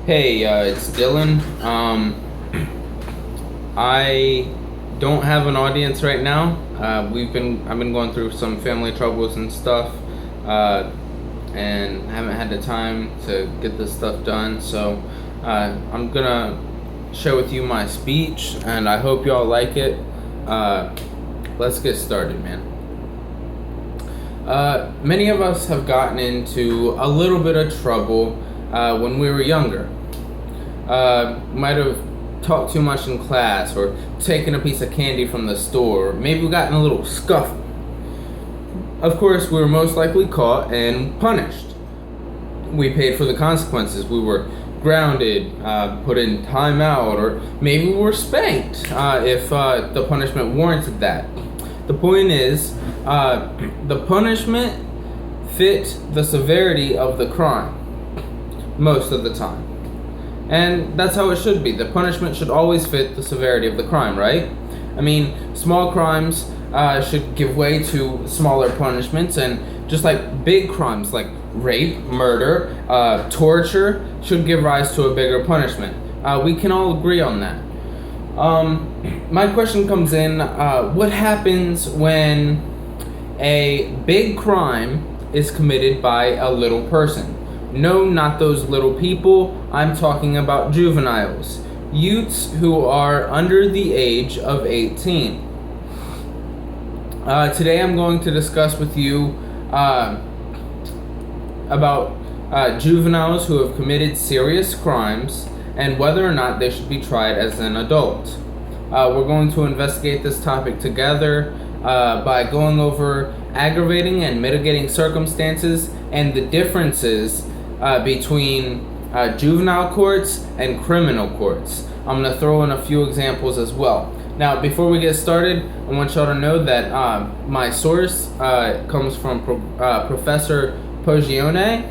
Hey, it's Dylan. I don't have an audience right now. I've been going through some family troubles and stuff, and haven't had the time to get this stuff done. So, I'm gonna share with you my speech, and I hope y'all like it. Let's get started, man. Many of us have gotten into a little bit of trouble when we were younger. Might have talked too much in class, or taken a piece of candy from the store, or maybe we got in a little scuffle. Of course, we were most likely caught and punished. We paid for the consequences. We were grounded, put in timeout, or maybe we were spanked if the punishment warranted that. The point is, the punishment fit the severity of the crime most of the time. And that's how it should be. The punishment should always fit the severity of the crime, right? I mean, small crimes should give way to smaller punishments, and just like big crimes like rape, murder, torture should give rise to a bigger punishment. We can all agree on that. My question comes in, what happens when a big crime is committed by a little person? No, not those little people. I'm talking about juveniles. Youths who are under the age of 18. Today I'm going to discuss with you about juveniles who have committed serious crimes and whether or not they should be tried as an adult. We're going to investigate this topic together by going over aggravating and mitigating circumstances and the differences between juvenile courts and criminal courts. I'm going to throw in a few examples as well. Now, before we get started, I want y'all to know that my source comes from Professor Pogione.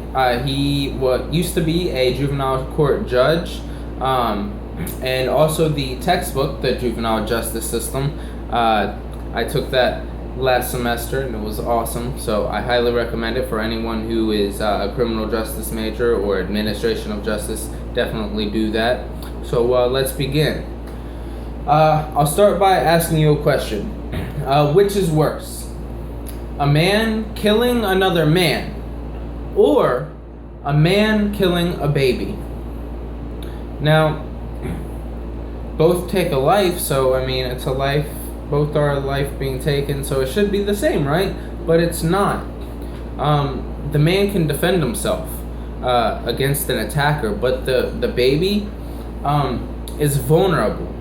He used to be a juvenile court judge, and also the textbook, The Juvenile Justice System. I took that last semester and it was awesome, so I highly recommend it for anyone who is a criminal justice major or administration of justice. Definitely do that. So let's begin. I'll start by asking you a question. Which is worse? A man killing another man, or a man killing a baby? Now, both take a life, so I mean, it's a life. Both are a life being taken, so it should be the same, right? But it's not. The man can defend himself against an attacker, but the baby is vulnerable.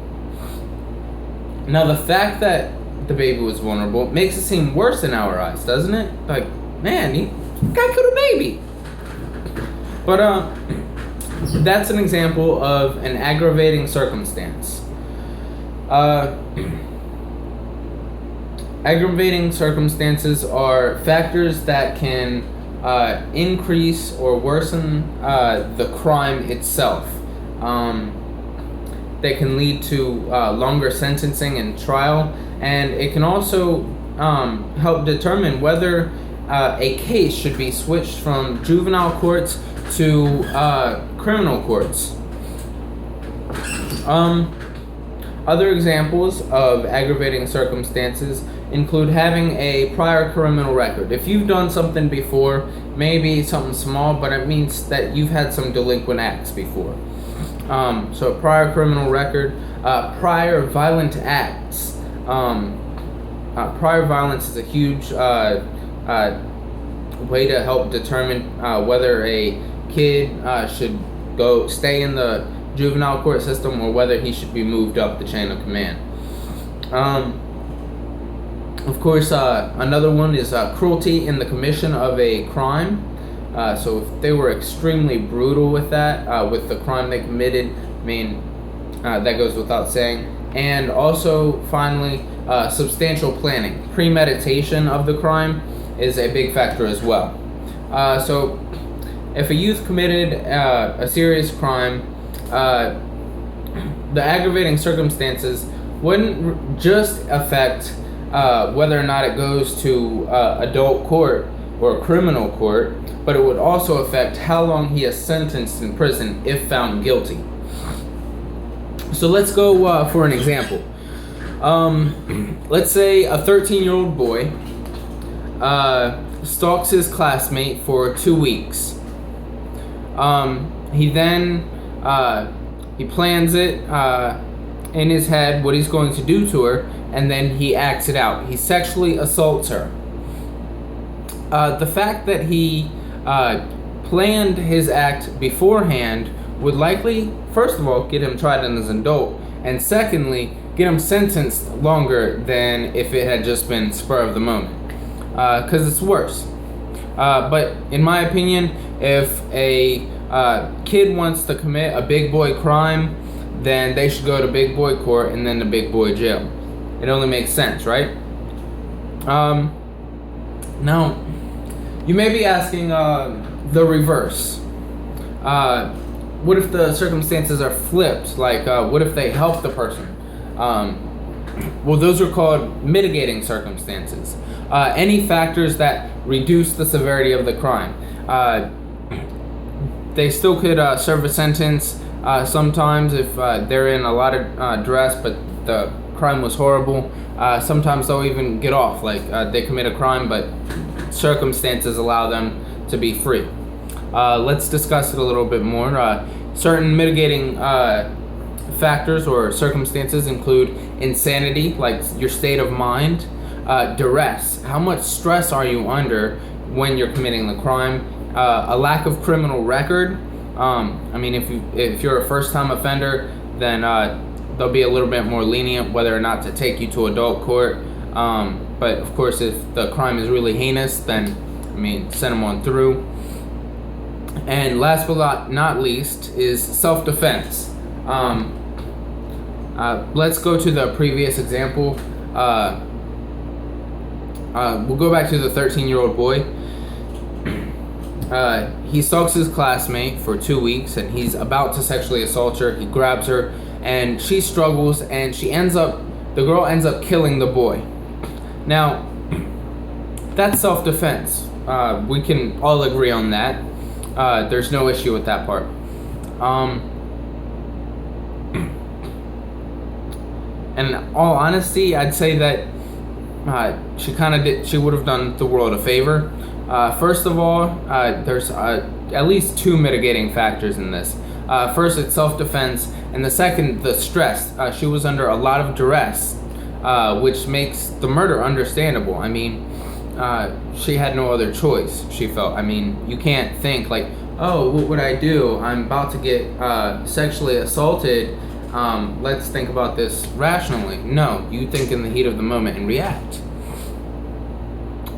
Now, the fact that the baby was vulnerable makes it seem worse in our eyes, doesn't it? Like, man, he guy killed a baby. But that's an example of an aggravating circumstance. Aggravating circumstances are factors that can increase or worsen the crime itself. They can lead to longer sentencing and trial, and it can also help determine whether a case should be switched from juvenile courts to criminal courts. Other examples of aggravating circumstances include having a prior criminal record. If you've done something before, maybe something small, but it means that you've had some delinquent acts before. So a prior criminal record, prior violent acts. Prior violence is a huge way to help determine whether a kid should stay in the juvenile court system or whether he should be moved up the chain of command. Of course, another one is cruelty in the commission of a crime. So if they were extremely brutal with that, with the crime they committed, I mean, that goes without saying. And also, finally, substantial planning. Premeditation of the crime is a big factor as well. So if a youth committed a serious crime, the aggravating circumstances wouldn't just affect whether or not it goes to adult court or criminal court, but it would also affect how long he is sentenced in prison if found guilty. So let's go for an example. Let's say a 13-year-old boy stalks his classmate for 2 weeks. He then he plans it in his head what he's going to do to her, and then he acts it out. He sexually assaults her. The fact that he planned his act beforehand would likely, first of all, get him tried as an adult, and secondly, get him sentenced longer than if it had just been spur of the moment, because it's worse. But in my opinion, if a kid wants to commit a big boy crime, then they should go to big boy court and then to big boy jail. It only makes sense, right? Now, you may be asking the reverse. What if the circumstances are flipped? Like, what if they help the person? Well, those are called mitigating circumstances. Any factors that reduce the severity of the crime. They still could serve a sentence sometimes if they're in a lot of duress, but the crime was horrible. Sometimes they'll even get off, like they commit a crime, but circumstances allow them to be free. Let's discuss it a little bit more. Certain mitigating factors or circumstances include insanity, like your state of mind, duress, how much stress are you under when you're committing the crime, a lack of criminal record. I mean, if you're a first-time offender, then they'll be a little bit more lenient whether or not to take you to adult court. But of course, if the crime is really heinous, then I mean, send them on through. And last but not least is self-defense. Let's go to the previous example. We'll go back to the 13-year-old boy. He stalks his classmate for 2 weeks, and he's about to sexually assault her. He grabs her, and she struggles, and the girl ends up killing the boy. Now, that's self-defense. We can all agree on that. There's no issue with that part. And in all honesty, I'd say that she would have done the world a favor. First of all, there's at least two mitigating factors in this. First, it's self-defense, and the second, the stress. She was under a lot of duress, which makes the murder understandable. I mean, she had no other choice, she felt. I mean, you can't think like, oh, what would I do? I'm about to get sexually assaulted. Let's think about this rationally. No, you think in the heat of the moment and react.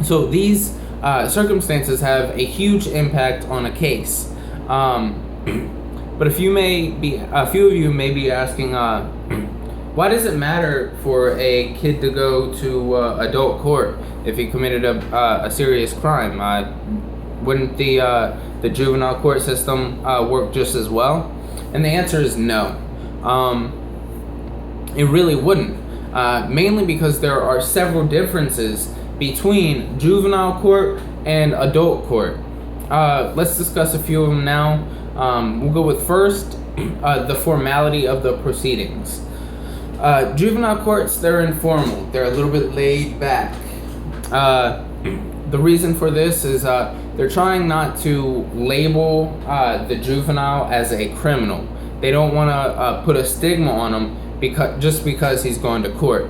So these circumstances have a huge impact on a case. But a few of you may be asking, why does it matter for a kid to go to adult court if he committed a serious crime? Wouldn't the juvenile court system work just as well? And the answer is no. It really wouldn't. Mainly because there are several differences between juvenile court and adult court. Let's discuss a few of them now. We'll go with first, the formality of the proceedings. Juvenile courts, they're informal. They're a little bit laid back. The reason for this is they're trying not to label the juvenile as a criminal. They don't want to put a stigma on him just because he's going to court.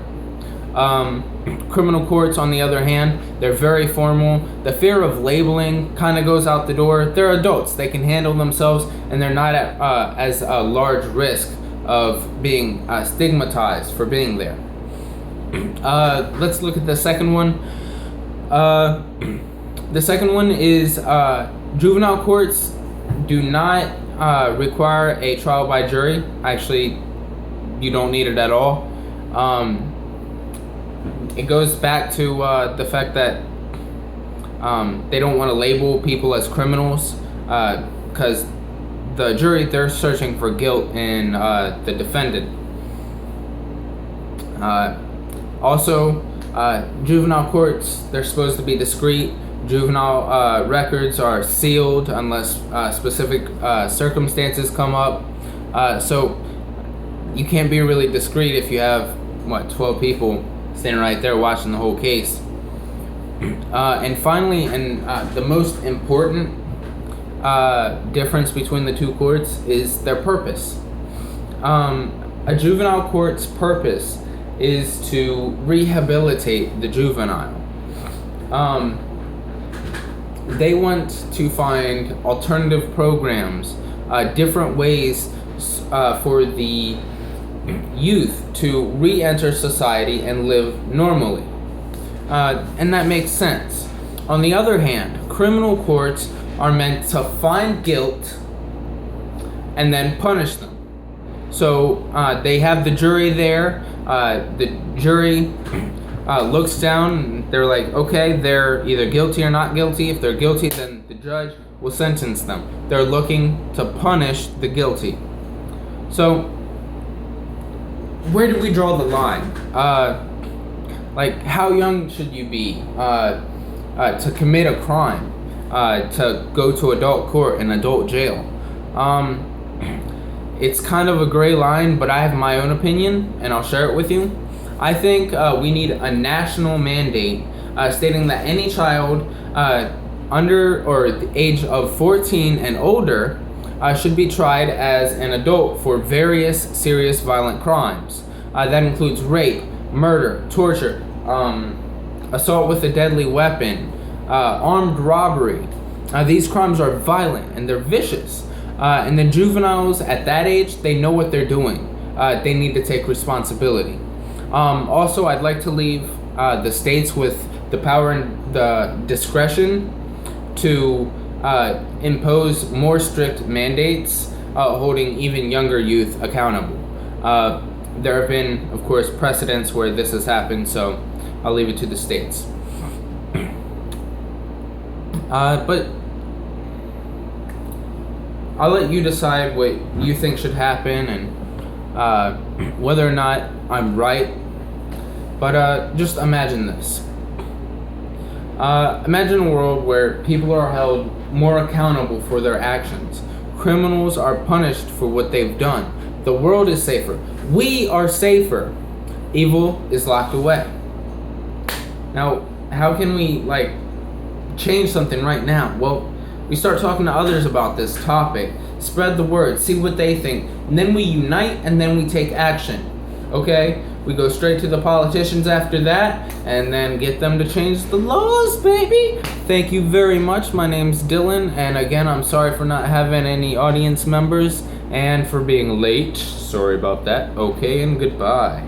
Criminal courts, on the other hand, they're very formal. The fear of labeling kind of goes out the door. They're adults. They can handle themselves, and they're not at as a large risk of being stigmatized for being there. Let's look at the second one. The second one is juvenile courts do not require a trial by jury. Actually, you don't need it at all. It goes back to the fact that they don't want to label people as criminals because the jury, they're searching for guilt in the defendant. Also, juvenile courts, they're supposed to be discreet. Juvenile records are sealed unless specific circumstances come up. So you can't be really discreet if you have 12 people standing right there watching the whole case. And finally, and the most important difference between the two courts is their purpose. A juvenile court's purpose is to rehabilitate the juvenile. They want to find alternative programs, different ways for the youth to re-enter society and live normally. And that makes sense. On the other hand, criminal courts are meant to find guilt and then punish them. So they have the jury there. The jury looks down and they're like, okay, they're either guilty or not guilty. If they're guilty, then the judge will sentence them. They're looking to punish the guilty. So where do we draw the line? Like, how young should you be to commit a crime, to go to adult court and adult jail? It's kind of a gray line, but I have my own opinion, and I'll share it with you. I think we need a national mandate stating that any child under or the age of 14 and older should be tried as an adult for various serious violent crimes. That includes rape, murder, torture, assault with a deadly weapon, armed robbery. These crimes are violent and they're vicious. And the juveniles at that age, they know what they're doing. They need to take responsibility. Also, I'd like to leave the states with the power and the discretion to impose more strict mandates, holding even younger youth accountable. There have been, of course, precedents where this has happened, so I'll leave it to the states. But I'll let you decide what you think should happen and whether or not I'm right. But just imagine this. Imagine a world where people are held more accountable for their actions. Criminals are punished for what they've done. The world is safer. We are safer. Evil is locked away. Now, how can we change something right now? Well, we start talking to others about this topic, spread the word, see what they think, and then we unite and then we take action. Okay? We go straight to the politicians after that and then get them to change the laws, baby. Thank you very much. My name's Dylan, and again, I'm sorry for not having any audience members and for being late. Sorry about that. Okay, and goodbye.